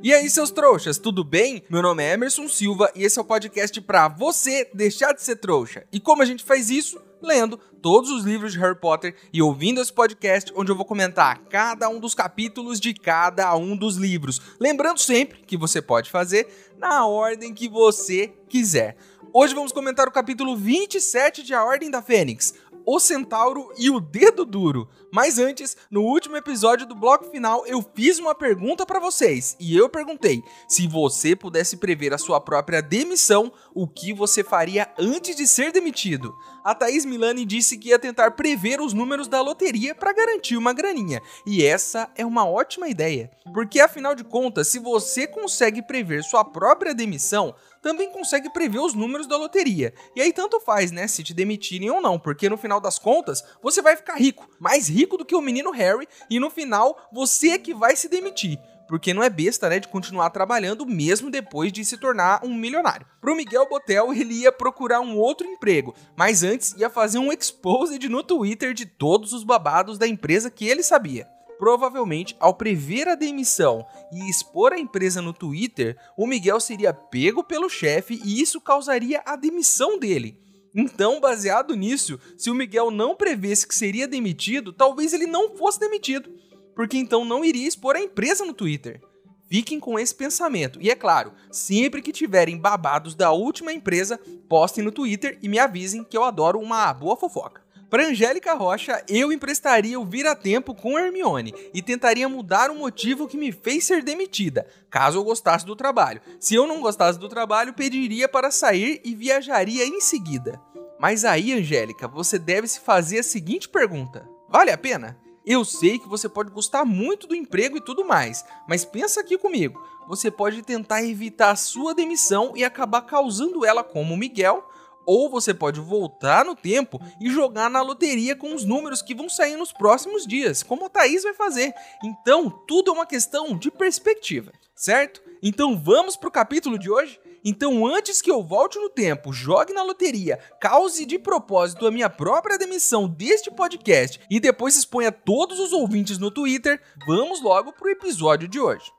E aí, seus trouxas, tudo bem? Meu nome é Emerson Silva e esse é o podcast pra você deixar de ser trouxa. E como a gente faz isso? Lendo todos os livros de Harry Potter e ouvindo esse podcast onde eu vou comentar cada um dos capítulos de cada um dos livros. Lembrando sempre que você pode fazer na ordem que você quiser. Hoje vamos comentar o capítulo 27 de A Ordem da Fênix, O Centauro e o Dedo Duro. Mas antes, no último episódio do bloco final, eu fiz uma pergunta pra vocês. E eu perguntei, se você pudesse prever a sua própria demissão, o que você faria antes de ser demitido? A Thaís Milani disse que ia tentar prever os números da loteria pra garantir uma graninha. E essa é uma ótima ideia. Porque afinal de contas, se você consegue prever sua própria demissão, também consegue prever os números da loteria. E aí tanto faz, né, se te demitirem ou não, porque no final das contas, você vai ficar rico, mais rico do que o menino Harry, e no final, você é que vai se demitir. Porque não é besta, né, de continuar trabalhando mesmo depois de se tornar um milionário. Pro Miguel Botel, ele ia procurar um outro emprego, mas antes ia fazer um exposed no Twitter de todos os babados da empresa que ele sabia. Provavelmente, ao prever a demissão e expor a empresa no Twitter, o Miguel seria pego pelo chefe e isso causaria a demissão dele. Então, baseado nisso, se o Miguel não prevesse que seria demitido, talvez ele não fosse demitido, porque então não iria expor a empresa no Twitter. Fiquem com esse pensamento. E é claro, sempre que tiverem babados da última empresa, postem no Twitter e me avisem que eu adoro uma boa fofoca. Para Angélica Rocha, eu emprestaria o vira-tempo com Hermione e tentaria mudar o motivo que me fez ser demitida, caso eu gostasse do trabalho. Se eu não gostasse do trabalho, pediria para sair e viajaria em seguida. Mas aí, Angélica, você deve se fazer a seguinte pergunta: vale a pena? Eu sei que você pode gostar muito do emprego e tudo mais, mas pensa aqui comigo, você pode tentar evitar a sua demissão e acabar causando ela como o Miguel, ou você pode voltar no tempo e jogar na loteria com os números que vão sair nos próximos dias, como a Thaís vai fazer. Então, tudo é uma questão de perspectiva, certo? Então vamos pro capítulo de hoje? Então, antes que eu volte no tempo, jogue na loteria, cause de propósito a minha própria demissão deste podcast e depois exponha todos os ouvintes no Twitter, vamos logo pro episódio de hoje.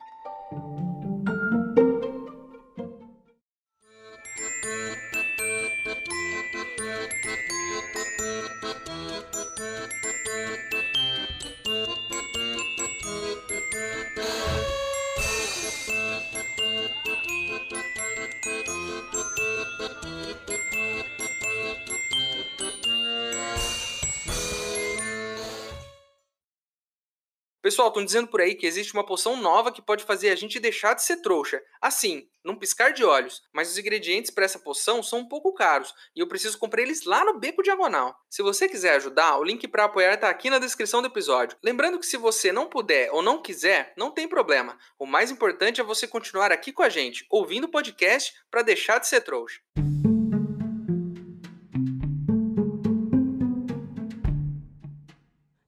Pessoal, estão dizendo por aí que existe uma poção nova que pode fazer a gente deixar de ser trouxa. Assim, num piscar de olhos. Mas os ingredientes para essa poção são um pouco caros e eu preciso comprar eles lá no Beco Diagonal. Se você quiser ajudar, o link para apoiar está aqui na descrição do episódio. Lembrando que se você não puder ou não quiser, não tem problema. O mais importante é você continuar aqui com a gente, ouvindo o podcast para deixar de ser trouxa.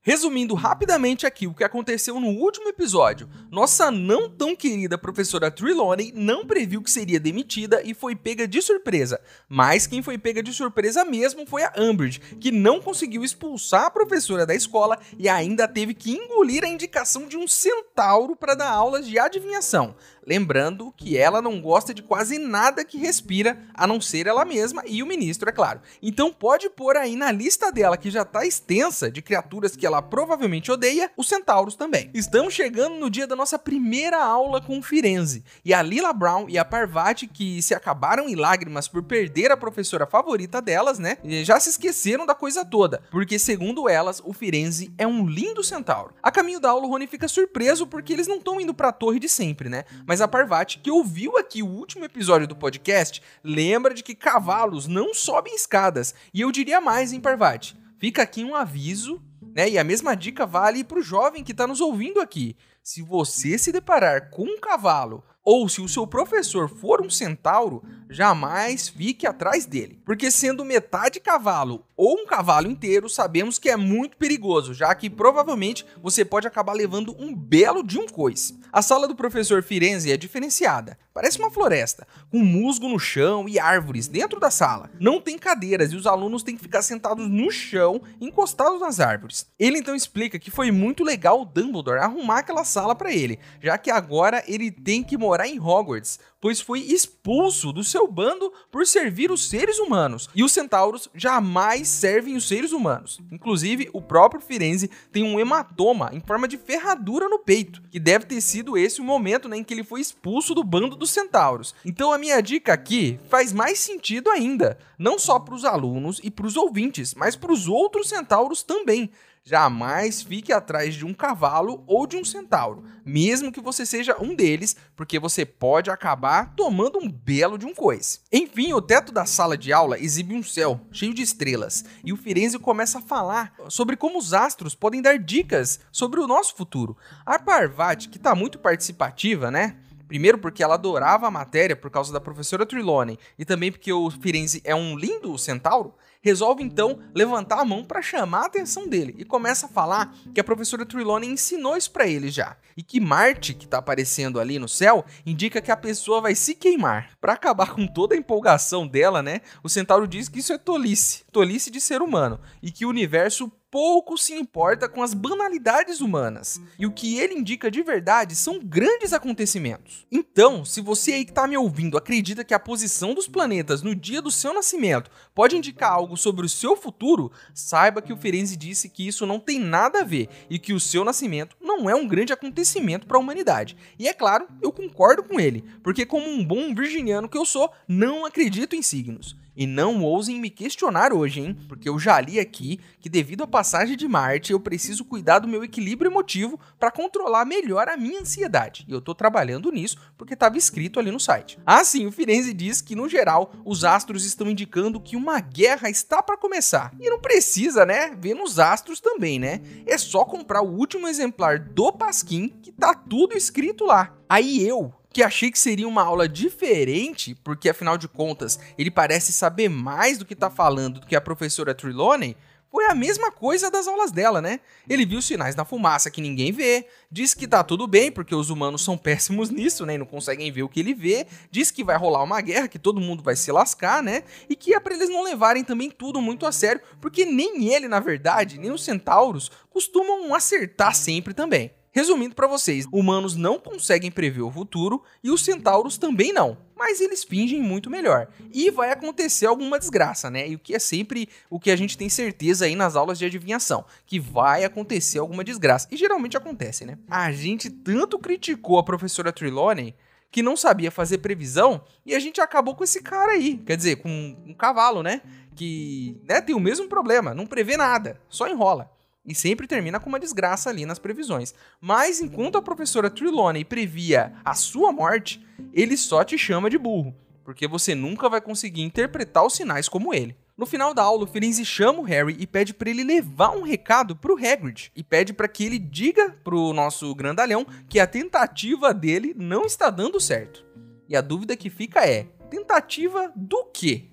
Resumindo rapidamente aqui o que aconteceu no último episódio, nossa não tão querida professora Trelawney não previu que seria demitida e foi pega de surpresa, mas quem foi pega de surpresa mesmo foi a Umbridge, que não conseguiu expulsar a professora da escola e ainda teve que engolir a indicação de um centauro para dar aulas de adivinhação. Lembrando que ela não gosta de quase nada que respira, a não ser ela mesma e o ministro, é claro. Então pode pôr aí na lista dela, que já tá extensa, de criaturas que ela provavelmente odeia, os centauros também. Estamos chegando no dia da nossa primeira aula com o Firenze, e a Lila Brown e a Parvati, que se acabaram em lágrimas por perder a professora favorita delas, né, já se esqueceram da coisa toda, porque segundo elas, o Firenze é um lindo centauro. A caminho da aula, o Rony fica surpreso porque eles não estão indo pra torre de sempre, né, mas a Parvati, que ouviu aqui o último episódio do podcast, lembra de que cavalos não sobem escadas. E eu diria mais, hein, Parvati? Fica aqui um aviso, né? E a mesma dica vale pro jovem que tá nos ouvindo aqui. Se você se deparar com um cavalo, ou se o seu professor for um centauro, jamais fique atrás dele. Porque sendo metade cavalo ou um cavalo inteiro, sabemos que é muito perigoso, já que provavelmente você pode acabar levando um belo de um coice. A sala do professor Firenze é diferenciada. Parece uma floresta, com musgo no chão e árvores dentro da sala. Não tem cadeiras e os alunos têm que ficar sentados no chão, encostados nas árvores. Ele então explica que foi muito legal o Dumbledore arrumar aquela sala para ele, já que agora ele tem que morar em Hogwarts, pois foi expulso do seu bando por servir os seres humanos. E os centauros jamais servem os seres humanos. Inclusive, o próprio Firenze tem um hematoma em forma de ferradura no peito, que deve ter sido esse o momento, né, em que ele foi expulso do bando dos centauros. Então a minha dica aqui faz mais sentido ainda, não só para os alunos e para os ouvintes, mas para os outros centauros também. Jamais fique atrás de um cavalo ou de um centauro, mesmo que você seja um deles, porque você pode acabar tomando um belo de um coice. Enfim, o teto da sala de aula exibe um céu cheio de estrelas, e o Firenze começa a falar sobre como os astros podem dar dicas sobre o nosso futuro. A Parvati, que está muito participativa, né? Primeiro porque ela adorava a matéria por causa da professora Trelawney e também porque o Firenze é um lindo centauro, resolve então levantar a mão para chamar a atenção dele e começa a falar que a professora Trelawney ensinou isso para ele já. E que Marte, que tá aparecendo ali no céu, indica que a pessoa vai se queimar. Para acabar com toda a empolgação dela, né, o centauro diz que isso é tolice de ser humano e que o universo pouco se importa com as banalidades humanas. E o que ele indica de verdade são grandes acontecimentos. Então, se você aí que tá me ouvindo acredita que a posição dos planetas no dia do seu nascimento pode indicar algo sobre o seu futuro, saiba que o Firenze disse que isso não tem nada a ver e que o seu nascimento não é um grande acontecimento para a humanidade. E é claro, eu concordo com ele, porque como um bom virginiano que eu sou, não acredito em signos. E não ousem me questionar hoje, hein? Porque eu já li aqui que devido à passagem de Marte, eu preciso cuidar do meu equilíbrio emotivo para controlar melhor a minha ansiedade. E eu tô trabalhando nisso porque estava escrito ali no site. Sim, o Firenze diz que, no geral, os astros estão indicando que uma guerra está para começar. E não precisa, né? Ver nos astros também, né? É só comprar o último exemplar do Pasquim que tá tudo escrito lá. Aí que achei que seria uma aula diferente, porque afinal de contas ele parece saber mais do que tá falando do que a professora Trelawney, foi a mesma coisa das aulas dela, né? Ele viu sinais na fumaça que ninguém vê, disse que tá tudo bem porque os humanos são péssimos nisso, né? E não conseguem ver o que ele vê, disse que vai rolar uma guerra, que todo mundo vai se lascar, né? E que é pra eles não levarem também tudo muito a sério, porque nem ele, na verdade, nem os centauros costumam acertar sempre também. Resumindo para vocês, humanos não conseguem prever o futuro e os centauros também não, mas eles fingem muito melhor. E vai acontecer alguma desgraça, né? E o que é sempre o que a gente tem certeza aí nas aulas de adivinhação, que vai acontecer alguma desgraça. E geralmente acontece, né? A gente tanto criticou a professora Trelawney que não sabia fazer previsão e a gente acabou com esse cara aí, quer dizer, com um cavalo, né? Que, né, tem o mesmo problema, não prevê nada, só enrola. E sempre termina com uma desgraça ali nas previsões. Mas enquanto a professora Trelawney previa a sua morte, ele só te chama de burro, porque você nunca vai conseguir interpretar os sinais como ele. No final da aula, o Firenze chama o Harry e pede para ele levar um recado pro Hagrid. E pede para que ele diga pro nosso grandalhão que a tentativa dele não está dando certo. E a dúvida que fica é, tentativa do quê?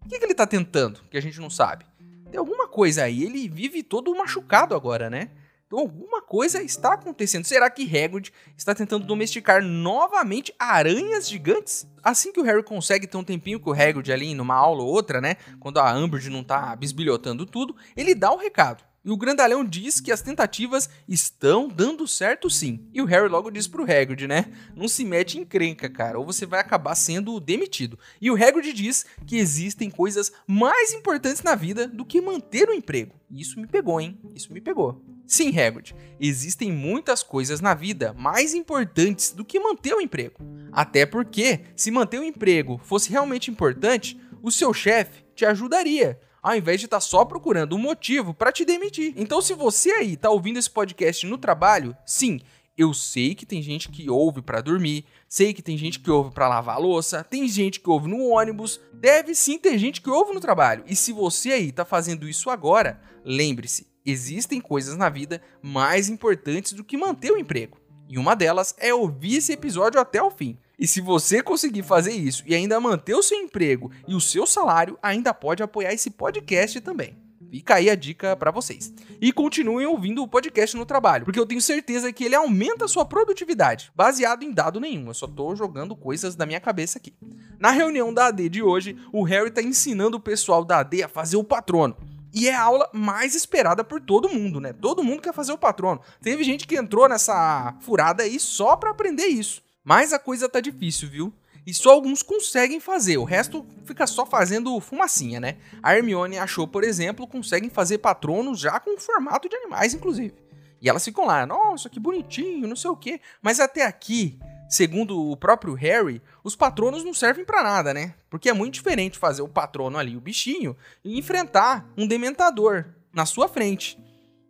O que ele tá tentando, que a gente não sabe? Tem alguma coisa aí, ele vive todo machucado agora, né? Então alguma coisa está acontecendo. Será que Hagrid está tentando domesticar novamente aranhas gigantes? Assim que o Harry consegue ter um tempinho com o Hagrid ali numa aula ou outra, né? Quando a Umbridge não tá bisbilhotando tudo, ele dá o recado. E o grandalhão diz que as tentativas estão dando certo sim. E o Harry logo diz pro Hagrid, né? Não se mete em encrenca, cara, ou você vai acabar sendo demitido. E o Hagrid diz que existem coisas mais importantes na vida do que manter o emprego. E isso me pegou, hein? Isso me pegou. Sim, Hagrid, existem muitas coisas na vida mais importantes do que manter o emprego. Até porque, se manter o emprego fosse realmente importante, o seu chefe te ajudaria, ao invés de estar só procurando um motivo para te demitir. Então, se você aí tá ouvindo esse podcast no trabalho, sim, eu sei que tem gente que ouve para dormir, sei que tem gente que ouve para lavar a louça, tem gente que ouve no ônibus, deve sim ter gente que ouve no trabalho. E se você aí tá fazendo isso agora, lembre-se, existem coisas na vida mais importantes do que manter o emprego. E uma delas é ouvir esse episódio até o fim. E se você conseguir fazer isso e ainda manter o seu emprego e o seu salário, ainda pode apoiar esse podcast também. Fica aí a dica pra vocês. E continuem ouvindo o podcast no trabalho, porque eu tenho certeza que ele aumenta a sua produtividade, baseado em dado nenhum. Eu só tô jogando coisas da minha cabeça aqui. Na reunião da AD de hoje, o Harry tá ensinando o pessoal da AD a fazer o patrono. E é a aula mais esperada por todo mundo, né? Todo mundo quer fazer o patrono. Teve gente que entrou nessa furada aí só pra aprender isso. Mas a coisa tá difícil, viu? E só alguns conseguem fazer, o resto fica só fazendo fumacinha, né? A Hermione achou, por exemplo, conseguem fazer patronos já com formato de animais, inclusive. E elas ficam lá, nossa, que bonitinho, não sei o quê. Mas até aqui, segundo o próprio Harry, os patronos não servem pra nada, né? Porque é muito diferente fazer o patrono ali, o bichinho, e enfrentar um dementador na sua frente.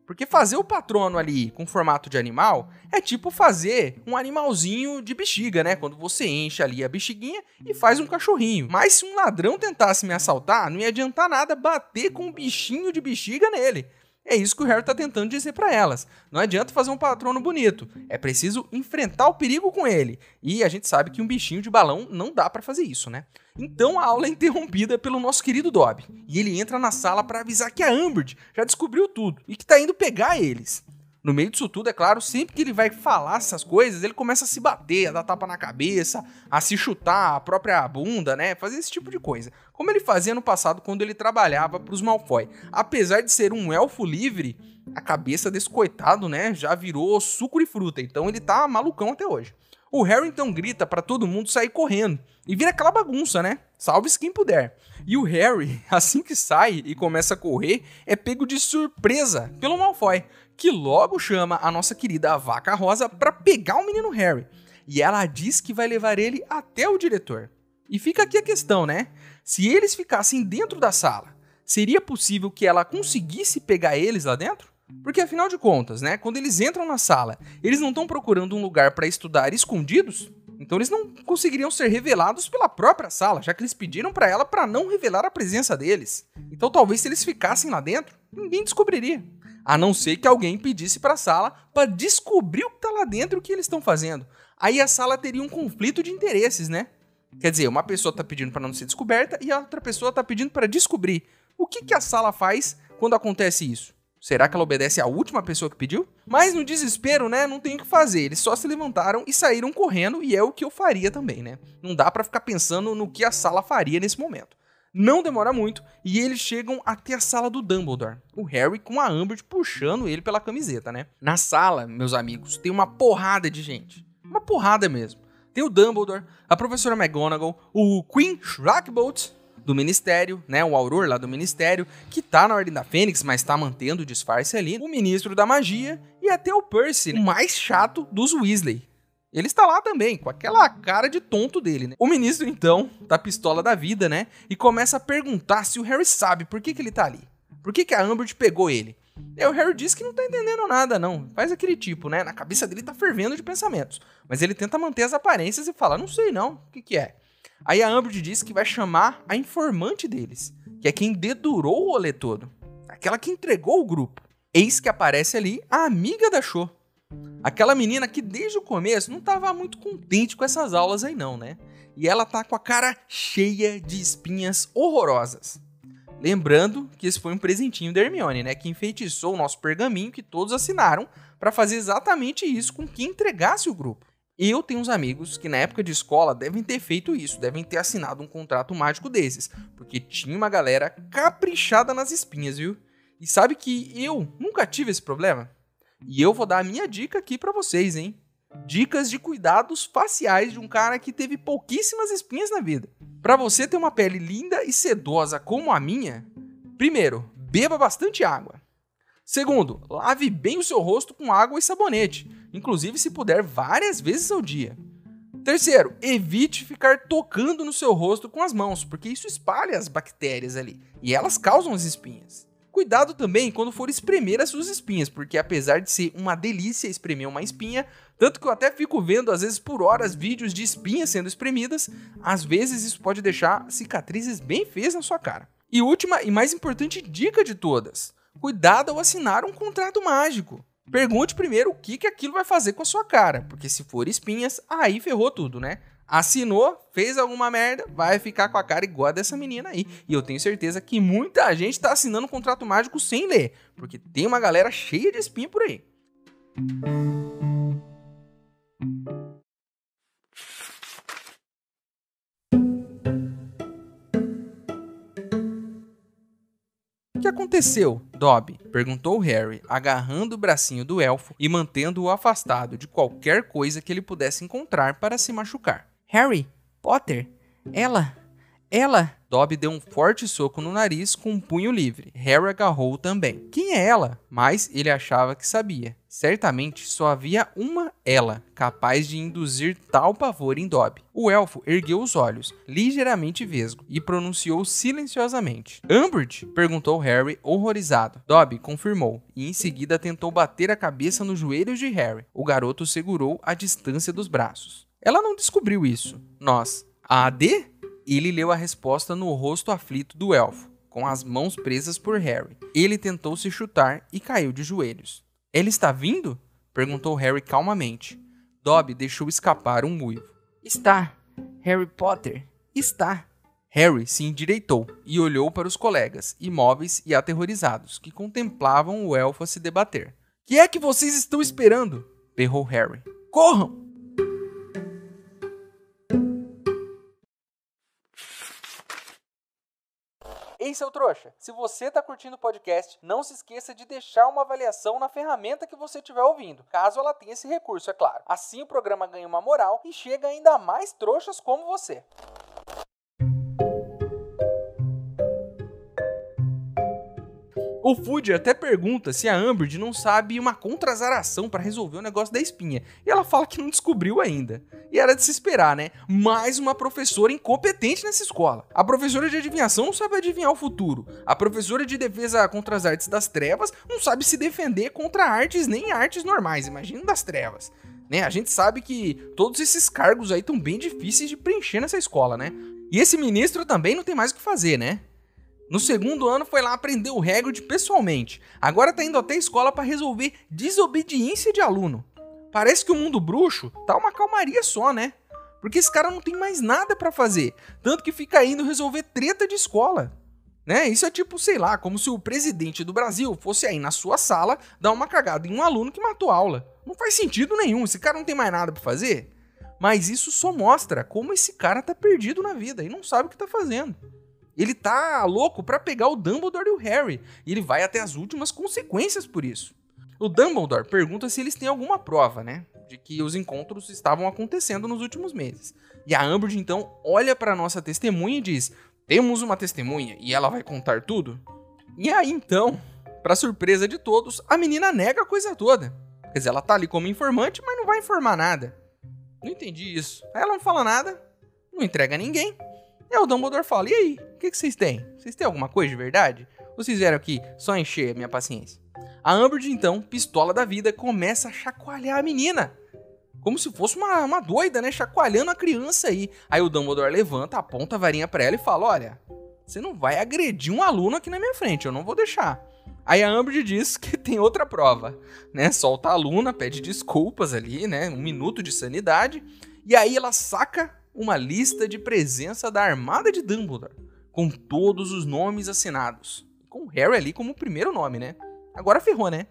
Porque fazer o patrono ali com formato de animal é tipo fazer um animalzinho de bexiga, né? Quando você enche ali a bexiguinha e faz um cachorrinho. Mas se um ladrão tentasse me assaltar, não ia adiantar nada bater com um bichinho de bexiga nele. É isso que o Harry tá tentando dizer pra elas. Não adianta fazer um patrono bonito, é preciso enfrentar o perigo com ele. E a gente sabe que um bichinho de balão não dá pra fazer isso, né? Então a aula é interrompida pelo nosso querido Dobby. E ele entra na sala pra avisar que a Umbridge já descobriu tudo e que tá indo pegar eles. No meio disso tudo, é claro, sempre que ele vai falar essas coisas, ele começa a se bater, a dar tapa na cabeça, a se chutar a própria bunda, né? Fazer esse tipo de coisa. Como ele fazia no passado quando ele trabalhava pros Malfoy. Apesar de ser um elfo livre, a cabeça desse coitado, né, já virou suco de fruta. Então ele tá malucão até hoje. O Harry então grita pra todo mundo sair correndo. E vira aquela bagunça, né? Salve-se quem puder. E o Harry, assim que sai e começa a correr, é pego de surpresa pelo Malfoy, que logo chama a nossa querida Vaca Rosa pra pegar o menino Harry. E ela diz que vai levar ele até o diretor. E fica aqui a questão, né? Se eles ficassem dentro da sala, seria possível que ela conseguisse pegar eles lá dentro? Porque afinal de contas, né, quando eles entram na sala, eles não estão procurando um lugar para estudar escondidos? Então eles não conseguiriam ser revelados pela própria sala, já que eles pediram para ela para não revelar a presença deles. Então talvez se eles ficassem lá dentro, ninguém descobriria. A não ser que alguém pedisse para a sala para descobrir o que está lá dentro e o que eles estão fazendo. Aí a sala teria um conflito de interesses, né? Quer dizer, uma pessoa está pedindo para não ser descoberta e a outra pessoa está pedindo para descobrir. O que a sala faz quando acontece isso? Será que ela obedece à última pessoa que pediu? Mas no desespero, né, não tem o que fazer. Eles só se levantaram e saíram correndo e é o que eu faria também, né? Não dá pra ficar pensando no que a sala faria nesse momento. Não demora muito e eles chegam até a sala do Dumbledore. O Harry com a Umbridge puxando ele pela camiseta, né? Na sala, meus amigos, tem uma porrada de gente. Uma porrada mesmo. Tem o Dumbledore, a professora McGonagall, o Queen Shrakbolt do Ministério, né, o Auror lá do Ministério, que tá na Ordem da Fênix, mas tá mantendo o disfarce ali, o Ministro da Magia e até o Percy, o mais chato dos Weasley. Ele está lá também, com aquela cara de tonto dele, né? O ministro, então, tá pistola da vida, né, e começa a perguntar se o Harry sabe por que ele tá ali. Por que a Umbridge pegou ele? E o Harry diz que não tá entendendo nada, não. Faz aquele tipo, né, na cabeça dele tá fervendo de pensamentos. Mas ele tenta manter as aparências e fala, não sei não, o que é? Aí a Umbridge diz que vai chamar a informante deles, que é quem dedurou o rolê todo. Aquela que entregou o grupo. Eis que aparece ali a amiga da Cho. Aquela menina que desde o começo não tava muito contente com essas aulas aí não, né? E ela tá com a cara cheia de espinhas horrorosas. Lembrando que esse foi um presentinho da Hermione, né? Que enfeitiçou o nosso pergaminho que todos assinaram para fazer exatamente isso com quem entregasse o grupo. Eu tenho uns amigos que na época de escola devem ter feito isso, devem ter assinado um contrato mágico desses, porque tinha uma galera caprichada nas espinhas, viu? E sabe que eu nunca tive esse problema? E eu vou dar a minha dica aqui pra vocês, hein? Dicas de cuidados faciais de um cara que teve pouquíssimas espinhas na vida. Pra você ter uma pele linda e sedosa como a minha, primeiro, beba bastante água. Segundo, lave bem o seu rosto com água e sabonete, inclusive se puder várias vezes ao dia. Terceiro, evite ficar tocando no seu rosto com as mãos, porque isso espalha as bactérias ali, e elas causam as espinhas. Cuidado também quando for espremer as suas espinhas, porque apesar de ser uma delícia espremer uma espinha, tanto que eu até fico vendo às vezes por horas vídeos de espinhas sendo espremidas, às vezes isso pode deixar cicatrizes bem feias na sua cara. E última e mais importante dica de todas, cuidado ao assinar um contrato mágico. Pergunte primeiro o que aquilo vai fazer com a sua cara, porque se for espinhas, aí ferrou tudo, né? Assinou, fez alguma merda, vai ficar com a cara igual a dessa menina aí. E eu tenho certeza que muita gente tá assinando um contrato mágico sem ler, porque tem uma galera cheia de espinha por aí. O que aconteceu, Dobby? Perguntou Harry, agarrando o bracinho do elfo e mantendo-o afastado de qualquer coisa que ele pudesse encontrar para se machucar. Harry, Potter, ela... Dobby deu um forte soco no nariz com um punho livre. Harry agarrou-o também. Quem é ela? Mas ele achava que sabia. Certamente só havia uma ela capaz de induzir tal pavor em Dobby. O elfo ergueu os olhos, ligeiramente vesgo, e pronunciou silenciosamente. Umbridge? Perguntou Harry, horrorizado. Dobby confirmou, e em seguida tentou bater a cabeça nos joelhos de Harry. O garoto segurou a distância dos braços. Ela não descobriu isso. Nós. A AD? Ele leu a resposta no rosto aflito do elfo, com as mãos presas por Harry. Ele tentou se chutar e caiu de joelhos. Ela está vindo? Perguntou Harry calmamente. Dobby deixou escapar um uivo. Está, Harry Potter, está. Harry se endireitou e olhou para os colegas, imóveis e aterrorizados, que contemplavam o elfo a se debater. Que é que vocês estão esperando? Berrou Harry. Corram! Ei, seu trouxa, se você tá curtindo o podcast, não se esqueça de deixar uma avaliação na ferramenta que você estiver ouvindo, caso ela tenha esse recurso, é claro. Assim o programa ganha uma moral e chega ainda a mais trouxas como você. O Fudge até pergunta se a Umbridge não sabe uma contrazaração para resolver o negócio da espinha. E ela fala que não descobriu ainda. E era de se esperar, né? Mais uma professora incompetente nessa escola. A professora de adivinhação não sabe adivinhar o futuro. A professora de defesa contra as artes das trevas não sabe se defender contra artes nem artes normais. Imagina das trevas. Né? A gente sabe que todos esses cargos aí estão bem difíceis de preencher nessa escola, né? E esse ministro também não tem mais o que fazer, né? No segundo ano foi lá aprender o Hagrid pessoalmente. Agora tá indo até a escola para resolver desobediência de aluno. Parece que o mundo bruxo tá uma calmaria só, né? Porque esse cara não tem mais nada para fazer. Tanto que fica indo resolver treta de escola. Né? Isso é tipo, sei lá, como se o presidente do Brasil fosse aí na sua sala dar uma cagada em um aluno que matou aula. Não faz sentido nenhum, esse cara não tem mais nada para fazer. Mas isso só mostra como esse cara tá perdido na vida e não sabe o que tá fazendo. Ele tá louco pra pegar o Dumbledore e o Harry, e ele vai até as últimas consequências por isso. O Dumbledore pergunta se eles têm alguma prova, né, de que os encontros estavam acontecendo nos últimos meses. E a Umbridge então olha pra nossa testemunha e diz: temos uma testemunha e ela vai contar tudo? E aí então, pra surpresa de todos, a menina nega a coisa toda. Quer dizer, ela tá ali como informante, mas não vai informar nada. Não entendi isso. Aí ela não fala nada, não entrega ninguém. E aí o Dumbledore fala: e aí, o que vocês têm? Vocês têm alguma coisa de verdade? Ou vocês vieram aqui só encher a minha paciência? A Umbridge então, pistola da vida, começa a chacoalhar a menina. Como se fosse uma doida, né? Chacoalhando a criança aí. Aí o Dumbledore levanta, aponta a varinha pra ela e fala: olha, você não vai agredir um aluno aqui na minha frente, eu não vou deixar. Aí a Umbridge diz que tem outra prova, né? Solta a aluna, pede desculpas ali, né? 1 minuto de sanidade. E aí ela saca uma lista de presença da Armada de Dumbledore, com todos os nomes assinados. Com o Harry ali como o primeiro nome, né? Agora ferrou, né?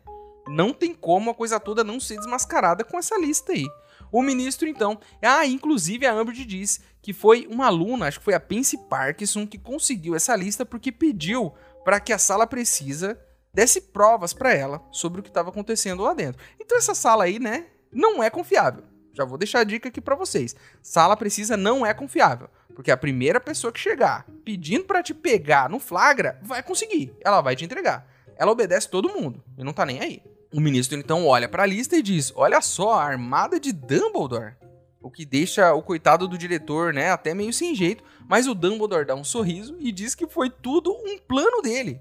Não tem como a coisa toda não ser desmascarada com essa lista aí. O ministro, então... inclusive a Umbridge diz que foi uma aluna, acho que foi a Pansy Parkinson, que conseguiu essa lista porque pediu para que a sala precisa desse provas para ela sobre o que estava acontecendo lá dentro. Então essa sala aí, né, não é confiável. Já vou deixar a dica aqui pra vocês. Sala precisa não é confiável. Porque a primeira pessoa que chegar pedindo pra te pegar no flagra, vai conseguir. Ela vai te entregar. Ela obedece todo mundo e não tá nem aí. O ministro então olha pra lista e diz: olha só, a Armada de Dumbledore. O que deixa o coitado do diretor, né, até meio sem jeito. Mas o Dumbledore dá um sorriso e diz que foi tudo um plano dele.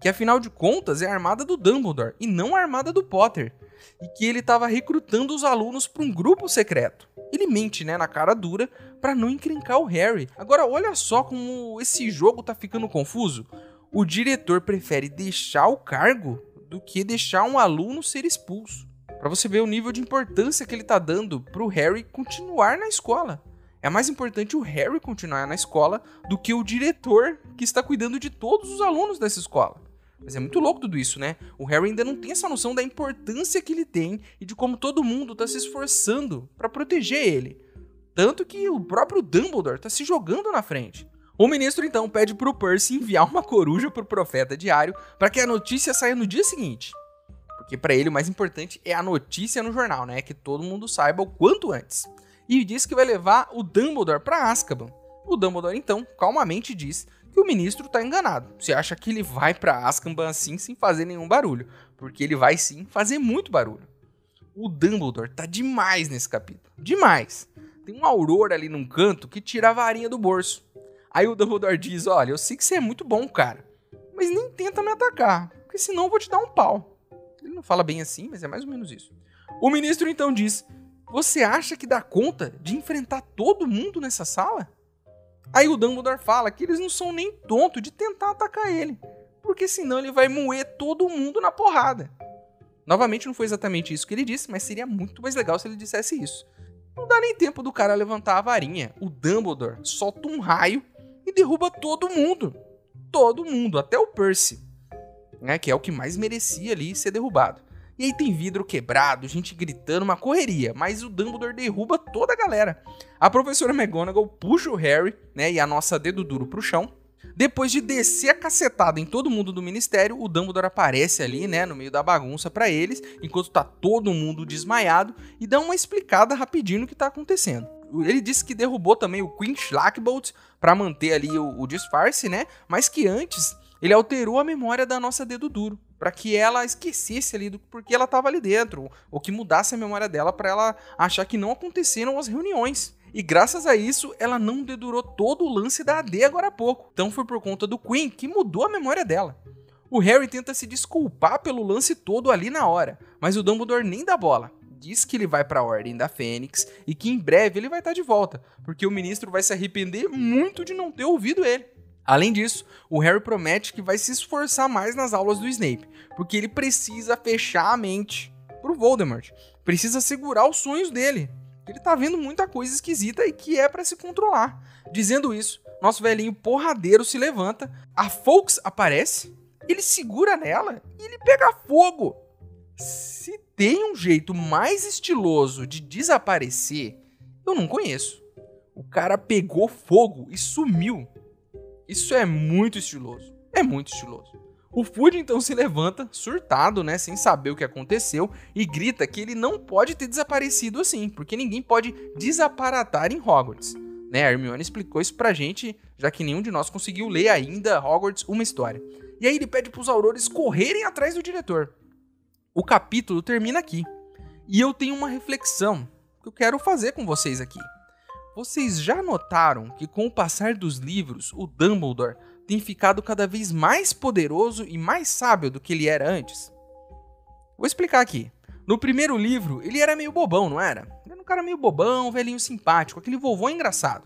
Que afinal de contas é a Armada do Dumbledore e não a Armada do Potter. E que ele estava recrutando os alunos para um grupo secreto. Ele mente, né, na cara dura, para não encrencar o Harry. Agora, olha só como esse jogo tá ficando confuso. O diretor prefere deixar o cargo do que deixar um aluno ser expulso. Para você ver o nível de importância que ele tá dando pro Harry continuar na escola. é mais importante o Harry continuar na escola do que o diretor que está cuidando de todos os alunos dessa escola. Mas é muito louco tudo isso, né? O Harry ainda não tem essa noção da importância que ele tem e de como todo mundo está se esforçando para proteger ele. Tanto que o próprio Dumbledore está se jogando na frente. O ministro então pede pro Percy enviar uma coruja pro profeta diário para que a notícia saia no dia seguinte. Porque para ele o mais importante é a notícia no jornal, né? Que todo mundo saiba o quanto antes. E diz que vai levar o Dumbledore para Azkaban. O Dumbledore então calmamente diz que o ministro tá enganado. Você acha que ele vai para Azkaban assim sem fazer nenhum barulho? Porque ele vai sim fazer muito barulho. O Dumbledore tá demais nesse capítulo. Demais. Tem uma aurora ali num canto que tira a varinha do bolso. Aí o Dumbledore diz, olha, eu sei que você é muito bom, cara, mas nem tenta me atacar, porque senão eu vou te dar um pau. Ele não fala bem assim, mas é mais ou menos isso. O ministro então diz, você acha que dá conta de enfrentar todo mundo nessa sala? Aí o Dumbledore fala que eles não são nem tontos de tentar atacar ele, porque senão ele vai moer todo mundo na porrada. Novamente não foi exatamente isso que ele disse, mas seria muito mais legal se ele dissesse isso. Não dá nem tempo do cara levantar a varinha. O Dumbledore solta um raio e derruba todo mundo. Todo mundo, até o Percy, né, que é o que mais merecia ali ser derrubado. E aí tem vidro quebrado, gente gritando, uma correria, mas o Dumbledore derruba toda a galera. A professora McGonagall puxa o Harry, né, e a nossa dedo duro pro chão. Depois de descer a cacetada em todo mundo do ministério, o Dumbledore aparece ali, né, no meio da bagunça pra eles, enquanto tá todo mundo desmaiado, e dá uma explicada rapidinho no que tá acontecendo. Ele disse que derrubou também o Queen Schlackbolt pra manter ali o disfarce, né, mas que antes ele alterou a memória da nossa dedo duro, pra que ela esquecesse ali do porquê ela tava ali dentro, ou que mudasse a memória dela pra ela achar que não aconteceram as reuniões. E graças a isso, ela não dedurou todo o lance da AD agora há pouco. Então foi por conta do Queen que mudou a memória dela. O Harry tenta se desculpar pelo lance todo ali na hora, mas o Dumbledore nem dá bola. Diz que ele vai para a Ordem da Fênix e que em breve ele vai estar de volta, porque o ministro vai se arrepender muito de não ter ouvido ele. Além disso, o Harry promete que vai se esforçar mais nas aulas do Snape, porque ele precisa fechar a mente pro Voldemort. Precisa segurar os sonhos dele. Ele tá vendo muita coisa esquisita e que é pra se controlar. Dizendo isso, nosso velhinho porradeiro se levanta, a Fawkes aparece, ele segura nela e ele pega fogo. Se tem um jeito mais estiloso de desaparecer, eu não conheço. O cara pegou fogo e sumiu. Isso é muito estiloso. É muito estiloso. O Fudge então se levanta, surtado, né, sem saber o que aconteceu, e grita que ele não pode ter desaparecido assim, porque ninguém pode desaparatar em Hogwarts. Né, a Hermione explicou isso pra gente, já que nenhum de nós conseguiu ler ainda Hogwarts, uma história. E aí ele pede pros aurores correrem atrás do diretor. O capítulo termina aqui. E eu tenho uma reflexão que eu quero fazer com vocês aqui. Vocês já notaram que com o passar dos livros, o Dumbledore tem ficado cada vez mais poderoso e mais sábio do que ele era antes? Vou explicar aqui. No primeiro livro, ele era meio bobão, não era? Ele era um cara meio bobão, velhinho simpático, aquele vovô engraçado.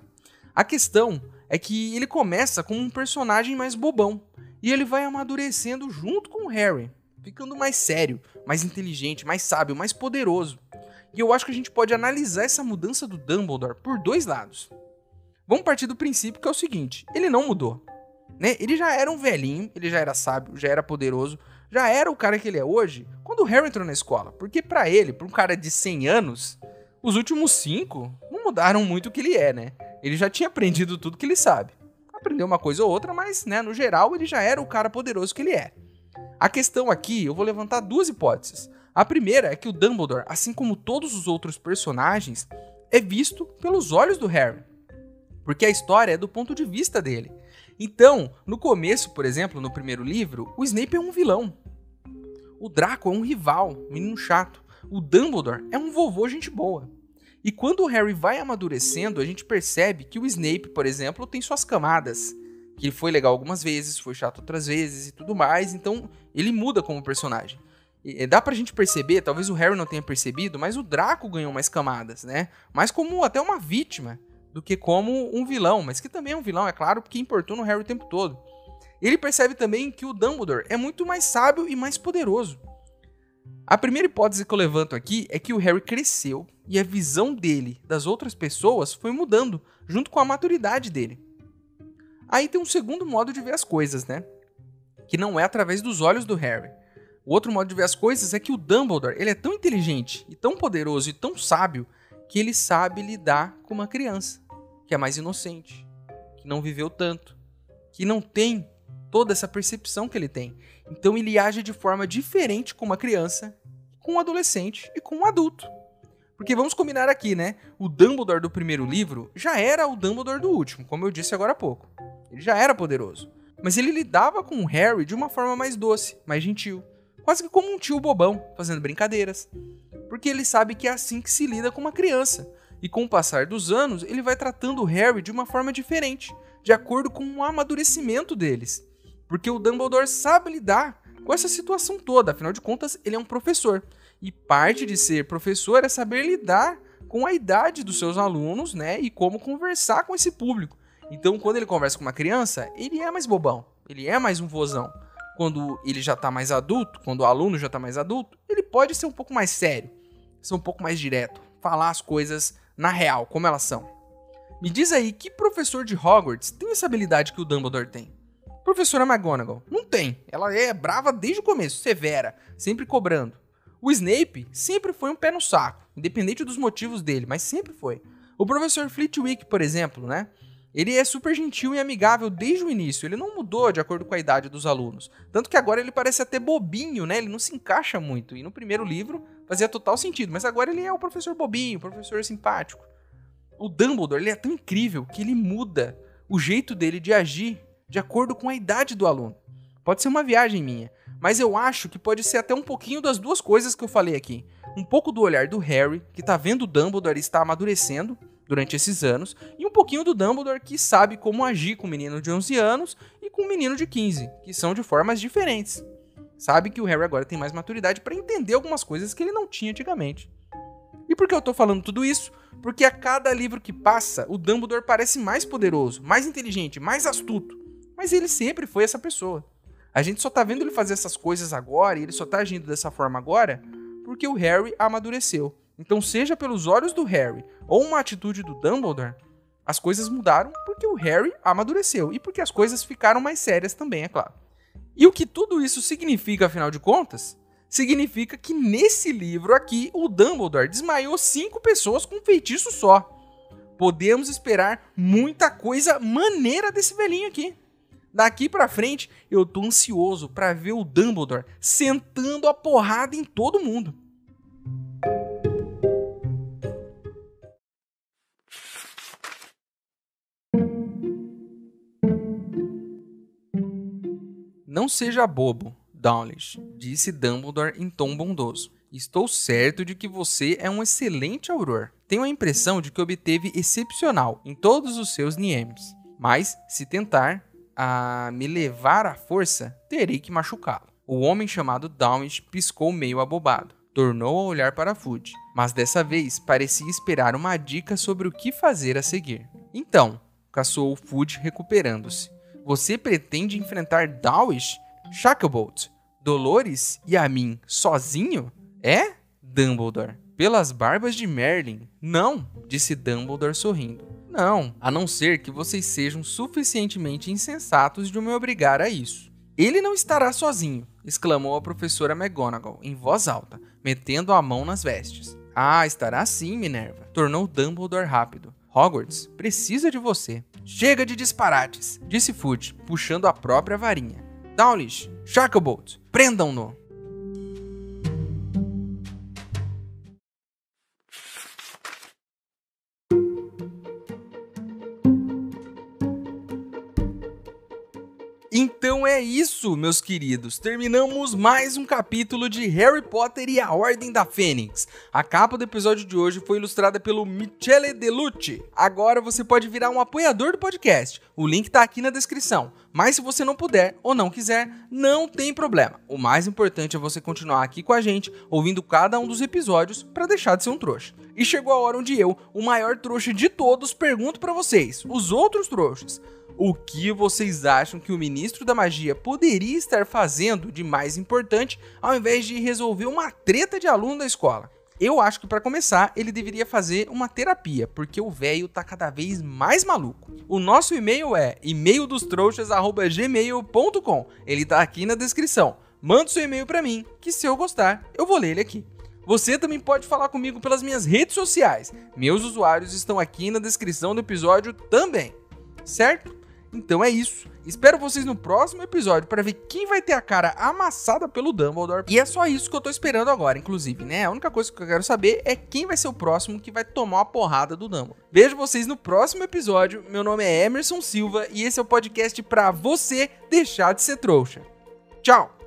A questão é que ele começa como um personagem mais bobão, e ele vai amadurecendo junto com o Harry, ficando mais sério, mais inteligente, mais sábio, mais poderoso. E eu acho que a gente pode analisar essa mudança do Dumbledore por dois lados. Vamos partir do princípio que é o seguinte, ele não mudou. Né? Ele já era um velhinho, ele já era sábio, já era poderoso, já era o cara que ele é hoje quando o Harry entrou na escola. Porque pra ele, pra um cara de 100 anos, os últimos 5 não mudaram muito o que ele é, né? Ele já tinha aprendido tudo que ele sabe. Aprendeu uma coisa ou outra, mas, né, no geral, ele já era o cara poderoso que ele é. A questão aqui, eu vou levantar duas hipóteses. A primeira é que o Dumbledore, assim como todos os outros personagens, é visto pelos olhos do Harry. Porque a história é do ponto de vista dele. Então, no começo, por exemplo, no primeiro livro, o Snape é um vilão. O Draco é um rival, um menino chato. O Dumbledore é um vovô gente boa. E quando o Harry vai amadurecendo, a gente percebe que o Snape, por exemplo, tem suas camadas. Que ele foi legal algumas vezes, foi chato outras vezes e tudo mais. Então, ele muda como personagem. E dá pra gente perceber, talvez o Harry não tenha percebido, mas o Draco ganhou mais camadas, né? Mais como até uma vítima do que como um vilão, mas que também é um vilão, é claro, porque importuna o Harry o tempo todo. Ele percebe também que o Dumbledore é muito mais sábio e mais poderoso. A primeira hipótese que eu levanto aqui é que o Harry cresceu e a visão dele das outras pessoas foi mudando junto com a maturidade dele. Aí tem um segundo modo de ver as coisas, né? Que não é através dos olhos do Harry. O outro modo de ver as coisas é que o Dumbledore, ele é tão inteligente e tão poderoso e tão sábio que ele sabe lidar com uma criança que é mais inocente, que não viveu tanto, que não tem toda essa percepção que ele tem. Então ele age de forma diferente com uma criança, com um adolescente e com um adulto. Porque vamos combinar aqui, né? O Dumbledore do primeiro livro já era o Dumbledore do último, como eu disse agora há pouco. Ele já era poderoso. Mas ele lidava com o Harry de uma forma mais doce, mais gentil. Quase que como um tio bobão, fazendo brincadeiras. Porque ele sabe que é assim que se lida com uma criança. E com o passar dos anos, ele vai tratando o Harry de uma forma diferente, de acordo com o amadurecimento deles. Porque o Dumbledore sabe lidar com essa situação toda, afinal de contas, ele é um professor. E parte de ser professor é saber lidar com a idade dos seus alunos, né? E como conversar com esse público. Então, quando ele conversa com uma criança, ele é mais bobão, ele é mais um vozão. Quando ele já tá mais adulto, quando o aluno já tá mais adulto, ele pode ser um pouco mais sério, ser um pouco mais direto, falar as coisas na real, como elas são. Me diz aí, que professor de Hogwarts tem essa habilidade que o Dumbledore tem? Professora McGonagall, não tem. Ela é brava desde o começo, severa, sempre cobrando. O Snape sempre foi um pé no saco, independente dos motivos dele, mas sempre foi. O professor Flitwick, por exemplo, né? Ele é super gentil e amigável desde o início, ele não mudou de acordo com a idade dos alunos. Tanto que agora ele parece até bobinho, né? Ele não se encaixa muito. E no primeiro livro fazia total sentido, mas agora ele é o professor bobinho, o professor simpático. O Dumbledore, ele é tão incrível que ele muda o jeito dele de agir de acordo com a idade do aluno. Pode ser uma viagem minha, mas eu acho que pode ser até um pouquinho das duas coisas que eu falei aqui. Um pouco do olhar do Harry, que tá vendo o Dumbledore e está amadurecendo durante esses anos, e um pouquinho do Dumbledore, que sabe como agir com um menino de 11 anos e com um menino de 15, que são de formas diferentes. Sabe que o Harry agora tem mais maturidade para entender algumas coisas que ele não tinha antigamente. E por que eu tô falando tudo isso? Porque a cada livro que passa, o Dumbledore parece mais poderoso, mais inteligente, mais astuto. Mas ele sempre foi essa pessoa. A gente só tá vendo ele fazer essas coisas agora, e ele só tá agindo dessa forma agora, porque o Harry amadureceu. Então, seja pelos olhos do Harry ou uma atitude do Dumbledore, as coisas mudaram porque o Harry amadureceu e porque as coisas ficaram mais sérias também, é claro. E o que tudo isso significa, afinal de contas? Significa que nesse livro aqui, o Dumbledore desmaiou 5 pessoas com um feitiço só. Podemos esperar muita coisa maneira desse velhinho aqui. Daqui pra frente, eu tô ansioso pra ver o Dumbledore sentando a porrada em todo mundo. Não seja bobo, Dawlish, disse Dumbledore em tom bondoso. Estou certo de que você é um excelente auror. Tenho a impressão de que obteve excepcional em todos os seus niemes. Mas, se tentar a me levar à força, terei que machucá-lo. O homem chamado Dawlish piscou meio abobado. Tornou a olhar para Fudge, mas dessa vez parecia esperar uma dica sobre o que fazer a seguir. Então, caçoou Fudge recuperando-se. Você pretende enfrentar Dawlish, Shacklebolt, Dolores e a mim sozinho? É? Dumbledore. Pelas barbas de Merlin. Não, disse Dumbledore sorrindo. Não, a não ser que vocês sejam suficientemente insensatos de me obrigar a isso. Ele não estará sozinho, exclamou a professora McGonagall em voz alta, metendo a mão nas vestes. Ah, estará sim, Minerva, tornou Dumbledore rápido. Hogwarts precisa de você. Chega de disparates, disse Fudge, puxando a própria varinha. Dawlish, Shacklebolt, prendam-no. Então é isso, meus queridos. Terminamos mais um capítulo de Harry Potter e a Ordem da Fênix. A capa do episódio de hoje foi ilustrada pelo Michele Delucci. Agora você pode virar um apoiador do podcast. O link tá aqui na descrição. Mas se você não puder ou não quiser, não tem problema. O mais importante é você continuar aqui com a gente, ouvindo cada um dos episódios para deixar de ser um trouxa. E chegou a hora onde eu, o maior trouxa de todos, pergunto para vocês, os outros trouxas: O que vocês acham que o ministro da magia poderia estar fazendo de mais importante ao invés de resolver uma treta de aluno da escola? Eu acho que para começar, ele deveria fazer uma terapia, porque o velho tá cada vez mais maluco. O nosso e-mail é e-maildostrouxas@gmail.com. Ele tá aqui na descrição. Manda seu e-mail para mim, que se eu gostar, eu vou ler ele aqui. Você também pode falar comigo pelas minhas redes sociais. Meus usuários estão aqui na descrição do episódio também. Certo? Então é isso. Espero vocês no próximo episódio para ver quem vai ter a cara amassada pelo Dumbledore. E é só isso que eu tô esperando agora, inclusive, né? A única coisa que eu quero saber é quem vai ser o próximo que vai tomar uma porrada do Dumbledore. Vejo vocês no próximo episódio. Meu nome é Emerson Silva e esse é o podcast para você deixar de ser trouxa. Tchau!